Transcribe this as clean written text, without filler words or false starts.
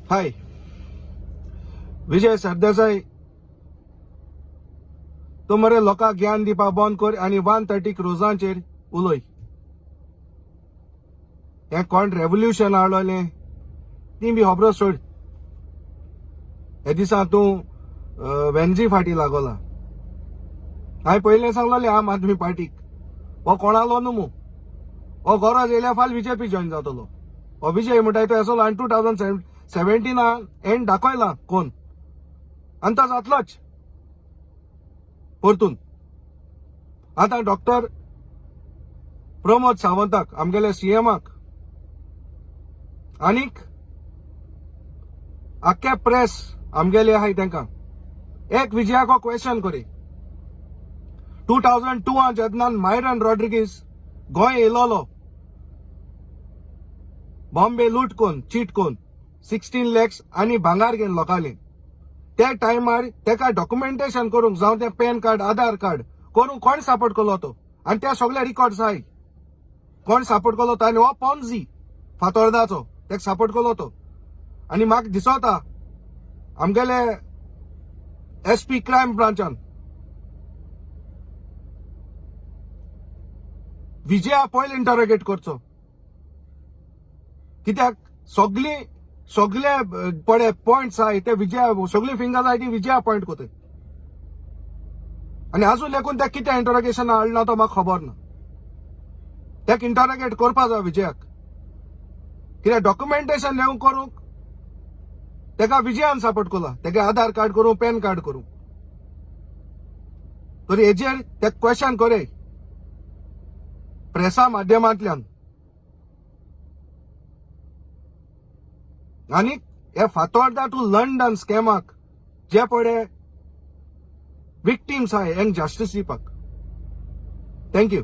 हाय विजय सरदेसाई तूं मरे लोकांक ज्ञान दिवपा बंद कर आनी 130 रोजांचेर उलय. हें कोण रेव्होल्युशन हाडलें ती बी खबरो सोड. हे दिसा तूं वेन्जी फाटी लागला. हांवें पयलें सांगलोलें आम आदमी पार्टीक हो कोणालो न्हू हो गरज येयल्या फाल बीजेपी जॉइन जातलो. हो विजय म्हणटाय तो असो आनी 2017 एंड दाखयला कोण आनी तो जातलोच परतून. आतां डॉक्टर प्रमोद सावंताक आमगेले सीएमाक आनीक आख्खे प्रेस आमगेले आहाय तांकां एक विजयाको क्वेश्चन करे. 2002 जेन्ना मायरन रॉड्रिगीस गोंय येयलोलो बॉम्बे लूट कोन चीट कोन 16 lakhs आनी भांगार घेवन लोकांनी त्या टायमार तेका डॉक्युमेंटेशन करूंक जावं ते पॅन कार्ड आधार कार्ड करूंक कोण सपोर्ट केलो तो आनी ते सगळे रिकॉर्ड्स आहाय. कोण सपोर्ट केलो तो आनी हो पॉन्झी फातोर्डाचो तेका सपोर्ट केलो तो. आनी म्हाका दिसता आमगेले SP क्रायम ब्रांचान विजया पयली इंटरोगेट करचो कित्याक सगळे पडे पॉइंट्स आहाय ते विजया सगळी फिंगर्स आहाय ती विजया पॉइंट कोताय. आनी आजून लेकून ते कितें इंटरोगेशन हाडला तो म्हाका खबर ना. तेका इंटरोगेट करपा जाय विजयाक कित्याक डॉक्युमेंटेशन लेवन करूंक तेका विजयान सपोर्ट केला. तेगे आधार कार्ड करूं पॅन कार्ड करूं तरी हेजेर ते क्वेश्चन करे प्रेसा माध्यमांतल्यान. आनी हे फातोर्डा टू लंडन स्कॅमाक जे पडे विक्टिम्स आहाय हेंक जस्टीस दिवपाक. थँक्यू.